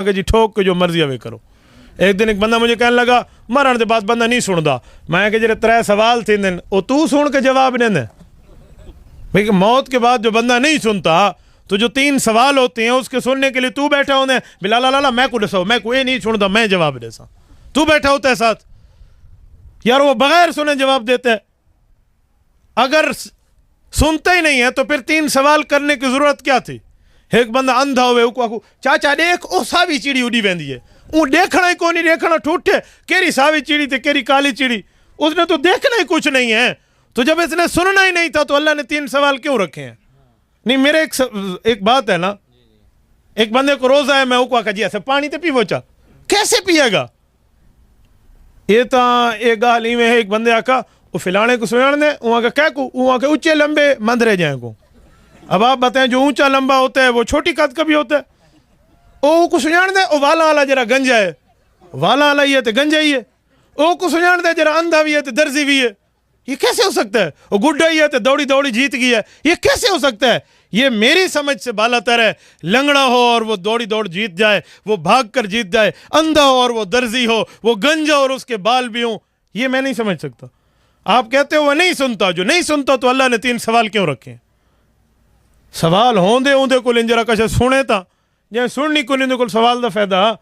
کہ جی ٹھوک کے جو مرضی ہوئے کرو. ایک دن ایک بندہ مجھے کہنے لگا مرن دے بعد بندہ نہیں سندا. میں کہ جڑے 3 سوال تھے دن او تو سن کے جواب دے. بھئی موت کے بعد جو بندہ نہیں سنتا تو جو 3 سوال ہوتے ہیں اس کے سننے کے لیے تو بیٹھا ہونے بلا لا لا میں کو دسو میں کوئی نہیں سندا میں جواب دے سا. تو بیٹھا ہوتا ہے ساتھ یار وہ بغیر سنے جواب دیتے ہے. اگر سنتے ہی نہیں ہے تو پھر 3 سوال کرنے کی ضرورت کیا تھی. ایک بندہ اندھا ہوئے کو چاچا دیکھ او ساوی چیڑی اڑی ویندی ہے. وہ دیکھنا ہی کو نہیں دیکھنا ٹوٹے کیری ساوی چیڑی تے کیری کالی چیڑی اس نے تو دیکھنا ہی کچھ نہیں ہے. تو جب اس نے سننا ہی نہیں تھا تو اللہ نے 3 سوال کیوں رکھے ہیں. نہیں میرے ایک بات ہے نا ایک بندے کو روزہ ہے میں کو جی ایسے پانی تے پیو چا کیسے پیے گا. یہ تا ایک گال ہی میں ایک بندے آکا وہ فلانے کو سنان دے وہاں کا کیا کو وہاں کے اونچے لمبے مندرے جائیں کو. اب آپ بتائیں جو اونچا لمبا ہوتا ہے وہ چھوٹی قد کا بھی ہوتا ہے. او کو سنان دے او والا والا جرا گنجا ہے والا والا ہی ہے تے گنجا ہی ہے. او کو سنان دے جرا اندھا بھی ہے تے درزی بھی ہے. یہ کیسے ہو سکتا ہے. وہ گڈا ہی ہے تے دوڑی دوڑی جیت گئی ہے. یہ کیسے ہو سکتا ہے. یہ میری سمجھ سے بالا تر ہے. لنگڑا ہو اور وہ دوڑی دوڑ جیت جائے وہ بھاگ کر جیت جائے. اندھا ہو اور وہ درزی ہو وہ گنجا اور اس کے بال بھی ہوں. یہ میں نہیں سمجھ سکتا. آپ کہتے ہو وہ نہیں سنتا. جو نہیں سنتا تو اللہ نے 3 سوال کیوں رکھے. سوال ہوندے ہوندے کو لنجرا کچھ سنے تا جائے سننی کو نہیں کو سوال دا فائدہ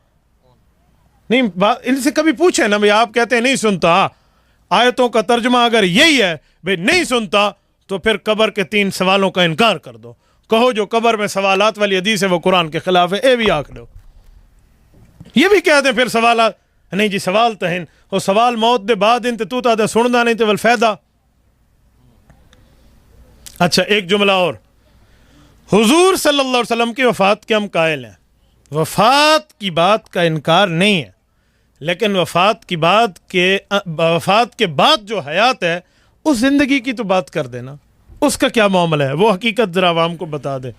نہیں. ان سے کبھی پوچھے نا بھئی آپ کہتے ہیں نہیں سنتا. آیتوں کا ترجمہ اگر یہی ہے بھئی نہیں سنتا تو پھر قبر کے 3 سوالوں کا انکار کر دو. کہو جو قبر میں سوالات والی حدیث ہے وہ قرآن کے خلاف ہے. اے بھی آکھ دو. یہ بھی کہتے ہیں پھر سوالات نہیں جی سوال تہن وہ سوال موت دے بعد ان تو تا سننا نہیں تو والفائدہ. اچھا ایک جملہ اور. حضور صلی اللہ علیہ وسلم کی وفات کے ہم قائل ہیں. وفات کی بات کا انکار نہیں ہے لیکن وفات کے بعد جو حیات ہے اس زندگی کی تو بات کر دینا. اس کا کیا معاملہ ہے وہ حقیقت ذرا عوام کو بتا دیں.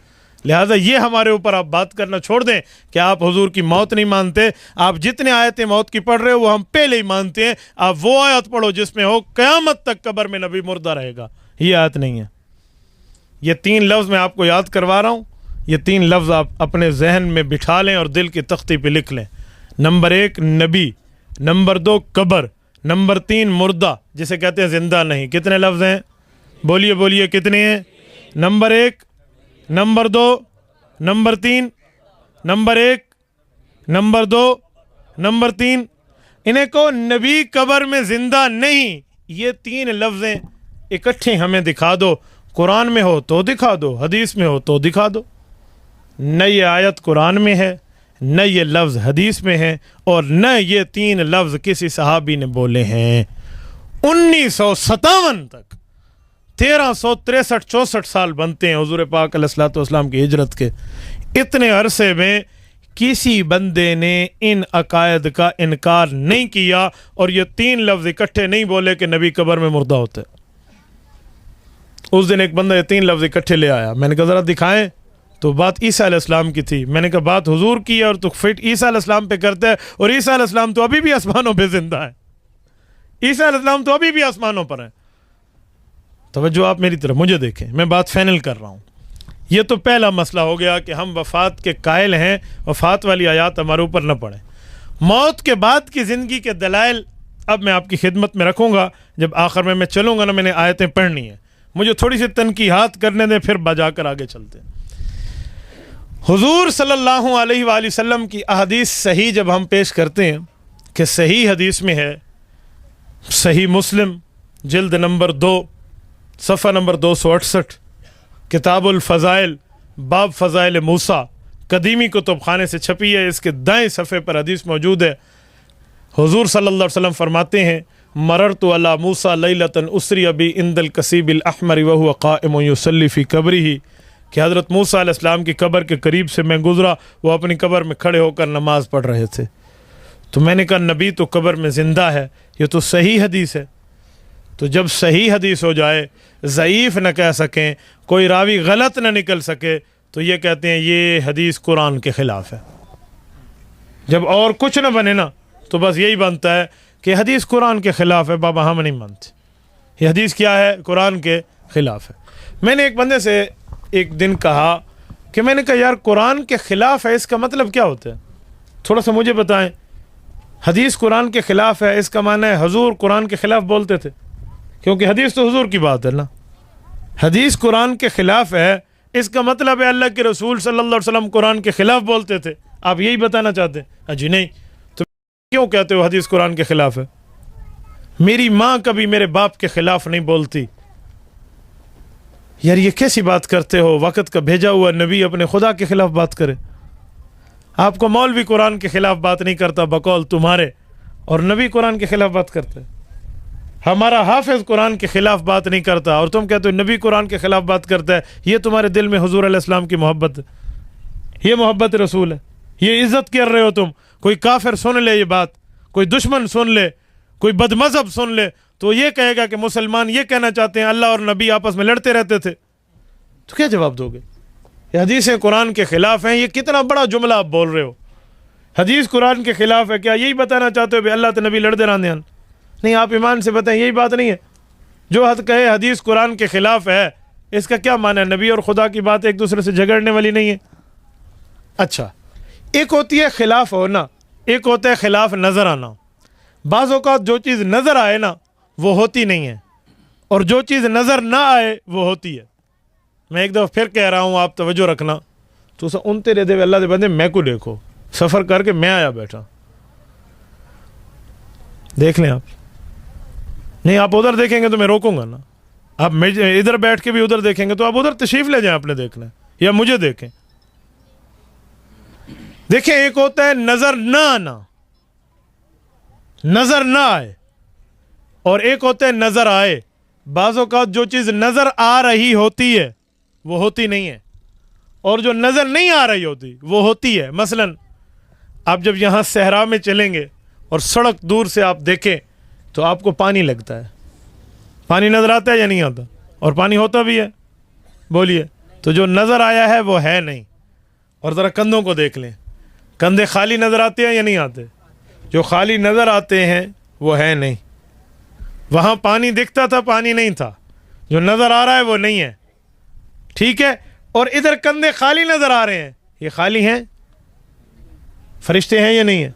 لہٰذا یہ ہمارے اوپر آپ بات کرنا چھوڑ دیں کہ آپ حضور کی موت نہیں مانتے. آپ جتنے آیتیں موت کی پڑھ رہے ہو وہ ہم پہلے ہی مانتے ہیں. آپ وہ آیت پڑھو جس میں ہو قیامت تک قبر میں نبی مردہ رہے گا. یہ آیت نہیں ہے. یہ 3 لفظ میں آپ کو یاد کروا رہا ہوں. یہ 3 لفظ آپ اپنے ذہن میں بٹھا لیں اور دل کی تختی پہ لکھ لیں. نمبر 1 نبی, نمبر 2 قبر, نمبر 3 مردہ جسے کہتے ہیں زندہ نہیں. کتنے لفظ ہیں بولیے بولیے کتنے ہیں. Number 1 number 2 number 3 number 1 number 2 number 3. انہیں کو نبی قبر میں زندہ نہیں. یہ 3 لفظیں اکٹھے ہمیں دکھا دو. قرآن میں ہو تو دکھا دو, حدیث میں ہو تو دکھا دو. نہ یہ آیت قرآن میں ہے نہ یہ لفظ حدیث میں ہے اور نہ یہ 3 لفظ کسی صحابی نے بولے ہیں. 1957 تک 1363-64 سال بنتے ہیں حضور پاک علیہ الصلوۃ والسلام کی ہجرت کے. اتنے عرصے میں کسی بندے نے ان عقائد کا انکار نہیں کیا اور یہ 3 لفظ اکٹھے نہیں بولے کہ نبی قبر میں مردہ ہوتے. اس دن ایک بندہ یہ 3 لفظ اکٹھے لے آیا. میں نے کہا ذرا دکھائیں تو بات عیسیٰ علیہ السلام کی تھی. میں نے کہا بات حضور کی ہے اور تو فٹ عیسیٰ علیہ السلام پہ کرتا ہے اور عیسیٰ علیہ السلام تو ابھی بھی آسمانوں پہ زندہ ہے. عیسیٰ علیہ السلام تو ابھی بھی آسمانوں پر ہیں. توجہ آپ میری طرف مجھے دیکھیں, میں بات فائنل کر رہا ہوں. یہ تو پہلا مسئلہ ہو گیا کہ ہم وفات کے قائل ہیں, وفات والی آیات ہمارے اوپر نہ پڑیں. موت کے بعد کی زندگی کے دلائل اب میں آپ کی خدمت میں رکھوں گا. جب آخر میں چلوں گا نا میں نے آیتیں پڑھنی ہیں, مجھے تھوڑی سی تنقیحات کرنے دیں پھر بجا کر آگے چلتے ہیں. حضور صلی اللہ علیہ وآلہ وسلم کی احادیث صحیح جب ہم پیش کرتے ہیں کہ صحیح حدیث میں ہے, صحیح مسلم جلد نمبر 2 صفحہ نمبر 268 کتاب الفضائل باب فضائل موسیٰ قدیمی کتب خانے سے چھپی ہے. اس کے دائیں صفحے پر حدیث موجود ہے. حضور صلی اللہ علیہ وسلم فرماتے ہیں مررت علی موسیٰ لیلۃ اسری بی عند الکثیب الاحمر وهو قائم یصلی فی قبرہ کہ حضرت موسیٰ علیہ السلام کی قبر کے قریب سے میں گزرا, وہ اپنی قبر میں کھڑے ہو کر نماز پڑھ رہے تھے. تو میں نے کہا نبی تو قبر میں زندہ ہے, یہ تو صحیح حدیث ہے. تو جب صحیح حدیث ہو جائے, ضعیف نہ کہہ سکیں, کوئی راوی غلط نہ نکل سکے, تو یہ کہتے ہیں یہ حدیث قرآن کے خلاف ہے. جب اور کچھ نہ بنے نا تو بس یہی بنتا ہے کہ حدیث قرآن کے خلاف ہے. بابا ہم نہیں مانتے. یہ حدیث کیا ہے؟ قرآن کے خلاف ہے. میں نے ایک بندے سے ایک دن کہا کہ میں نے کہا یار قرآن کے خلاف ہے, اس کا مطلب کیا ہوتا ہے؟ تھوڑا سا مجھے بتائیں، حدیث قرآن کے خلاف ہے، اس کا معنی ہے حضور قرآن کے خلاف بولتے تھے؟ کیونکہ حدیث تو حضور کی بات ہے نا. حدیث قرآن کے خلاف ہے، اس کا مطلب ہے اللہ کے رسول صلی اللہ علیہ وسلم قرآن کے خلاف بولتے تھے. آپ یہی بتانا چاہتے ہیں؟ جی نہیں. تو کیوں کہتے ہو حدیث قرآن کے خلاف ہے؟ میری ماں کبھی میرے باپ کے خلاف نہیں بولتی. یار یہ کیسی بات کرتے ہو؟ وقت کا بھیجا ہوا نبی اپنے خدا کے خلاف بات کرے. آپ کو مولوی قرآن کے خلاف بات نہیں کرتا بقول تمہارے، اور نبی قرآن کے خلاف بات کرتا ہے. ہمارا حافظ قرآن کے خلاف بات نہیں کرتا، اور تم کہتے ہو نبی قرآن کے خلاف بات کرتا ہے. یہ تمہارے دل میں حضور علیہ السلام کی محبت ہے، یہ محبت رسول ہے، یہ عزت کر رہے ہو تم. کوئی کافر سن لے یہ بات، کوئی دشمن سن لے، کوئی بد مذہب سن لے، تو یہ کہے گا کہ مسلمان یہ کہنا چاہتے ہیں اللہ اور نبی آپس میں لڑتے رہتے تھے. تو کیا جواب دو گے؟ یہ حدیثیں قرآن کے خلاف ہیں. یہ کتنا بڑا جملہ آپ بول رہے ہو، حدیث قرآن کے خلاف ہے. کیا یہی بتانا چاہتے ہو کہ اللہ تو نبی لڑتے رہتے ہیں؟ نہیں، آپ ایمان سے بتائیں یہی بات نہیں ہے. جو حد کہے حدیث قرآن کے خلاف ہے، اس کا کیا معنی ہے؟ نبی اور خدا کی بات ایک دوسرے سے جھگڑنے والی نہیں ہے. اچھا، ایک ہوتی ہے خلاف ہونا، ایک ہوتا ہے خلاف نظر آنا. بعض اوقات جو چیز نظر آئے نا وہ ہوتی نہیں ہے، اور جو چیز نظر نہ آئے وہ ہوتی ہے. میں ایک دفعہ پھر کہہ رہا ہوں، آپ توجہ رکھنا. تو ان تیرے دے اللہ دے بندے میں کو دیکھو، سفر کر کے میں آیا بیٹھا، دیکھ لیں آپ. نہیں، آپ ادھر دیکھیں گے تو میں روکوں گا نا. آپ ادھر بیٹھ کے بھی ادھر دیکھیں گے تو آپ ادھر تشریف لے جائیں، آپ نے دیکھنا ہے یا مجھے دیکھیں. دیکھیں، ایک ہوتا ہے نظر نہ آنا، نظر نہ آئے، اور ایک ہوتا ہے نظر آئے. بعض اوقات جو چیز نظر آ رہی ہوتی ہے وہ ہوتی نہیں ہے، اور جو نظر نہیں آ رہی ہوتی وہ ہوتی ہے. مثلا آپ جب یہاں صحرا میں چلیں گے اور سڑک دور سے آپ دیکھیں تو آپ کو پانی لگتا ہے. پانی نظر آتا ہے یا نہیں آتا؟ اور پانی ہوتا بھی ہے. بولیے. تو جو نظر آیا ہے وہ ہے نہیں. اور ذرا کندھوں کو دیکھ لیں، کندھے خالی نظر آتے ہیں یا نہیں آتے؟ جو خالی نظر آتے ہیں وہ ہے نہیں. وہاں پانی دکھتا تھا، پانی نہیں تھا. جو نظر آ رہا ہے وہ نہیں ہے. ٹھیک ہے. اور ادھر کندھے خالی نظر آ رہے ہیں، یہ خالی ہیں؟ فرشتے ہیں یا نہیں ہیں؟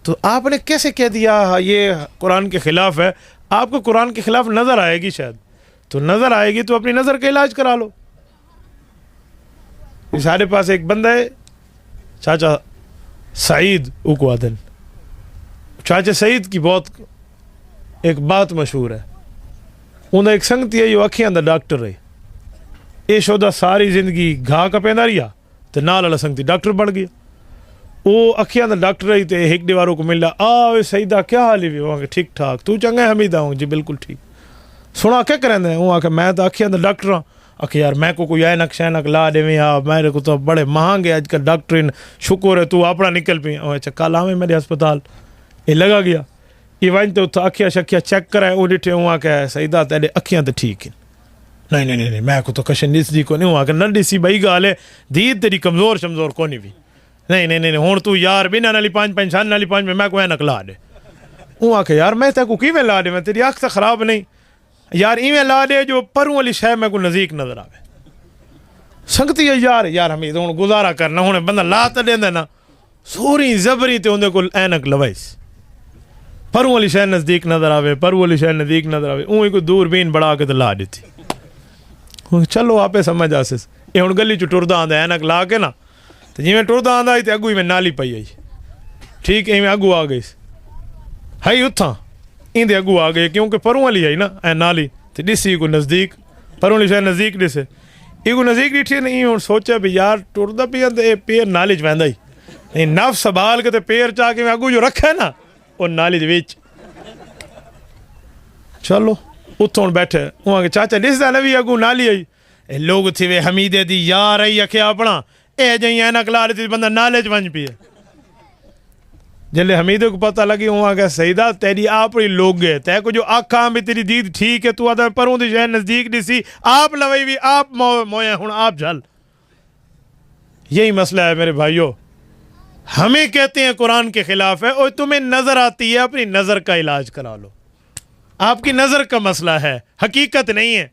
تو آپ نے کیسے کہہ دیا یہ قرآن کے خلاف ہے؟ آپ کو قرآن کے خلاف نظر آئے گی شاید، تو نظر آئے گی تو اپنی نظر کا علاج کرا لو. ہمارے پاس ایک بندہ ہے چاچا سعید اوکوادن. چاچا سعید کی بہت ایک بات مشہور ہے. انہیں ایک سنگتی ہے، یہ اکھیاں دا ڈاکٹر رہی. یہ شودا ساری زندگی گھا کا پہندا رہا تو نال والا سنگتی ڈاکٹر بن گیا. وہ اکھیاں دا ڈاکٹر رہی تے ایک دیواروں کو ملا، سعیدہ کیا حال ہے؟ وہ ٹھیک ٹھاک، تو چنگا ہے؟ حمیدہ ہوں جی بالکل ٹھیک. سنا کیا کریں دیں؟ وہ آ کے میں تو اکھیاں دا ڈاکٹر ہوں. یار میں کو کوئی اینک شینک لا دے میرے کو تو بڑے مہنگے اج کل ڈاکٹر، شکر ہے تو اپنا نکل پی. اچھا کل آویں میرے ہسپتال، یہ لگا گیا. یہ ون تو اکھیاں شکھیاں چیک کرائے، وہ ڈٹھے ہوں کہ سعیدہ تیرے اکھیاں تو ٹھیک ہیں. نہیں میں کو تو کشن ڈس دی کو نہیں ہوا کہ نہ ڈسی بھائی گال ہے دید تیری کمزور شمزور کو نہیں بھی. نہیں ہوں تو یار بنا نالی 5 سال نالی 5 میں کو اینک لا دے. وہ آ کے یار میں تے کو کیویں لا دے؟ میں تیری اکھ تو خراب نہیں یار، ایویں لا دے جو پروں والی شے میں کو نزدیک نظر آوے. سنگتی ہے یار ہمیں ہوں گزارا کرنا، ہوں بندہ لا تو دیندا نا سوری زبری تے اندے کو اینک لوائس، پروں والی شے نزدیک نظر آوے، پروں والی شے نزدیک نظر آوے. اوں کوئی دوربین بڑھا کے تو لا دیتی. چلو آپ سمجھ آس. یہ ہوں گلی چ ٹردا آندا اینک لا کے نا، تو جی میں ٹردا آندا تو اگو ہی میں نالی پئی آئی. ٹھیک ہے، اگو آ گئی ہائی اتھاں اندے اگو آ گئی کیونکہ پروں والی آئی نا اے نالی تو ڈسی کو نزدیک، پروں والی شاید نزدیک ڈسے. یہ کو نزدیک ڈٹھی نہیں. ہوں سوچا بھی یار ٹردا پیا تو یہ پیر نالی چ وہدا ہی نف سنبھال کے تو پیر چاہ کے میں اگو جو رکھا ہے نا وہ نالی دے وچ. چلو اتوں بیٹھے وہاں کے چاچا ڈسدا نہ بھی اگو نالی آئی. لوگ تھے وے حمیدے دی یار آئی آخیا اپنا اے جی اینک لا رہی تھی بندہ نالے چ ونج پیے. جلے حمیدے کو پتہ لگی وہاں کہ سعیدہ تیری اپنی لوگ گئے تے کو جو آکھاں بھی تیری دید ٹھیک ہے، تو آدھا پروں دی شہر نزدیک ڈسی آپ لوئی بھی آپ مویا ہوں آپ جھل. یہی مسئلہ ہے میرے بھائیو. ہمیں کہتے ہیں قرآن کے خلاف ہے، اور تمہیں نظر آتی ہے اپنی نظر کا علاج کرا لو. آپ کی نظر کا مسئلہ ہے، حقیقت نہیں ہے.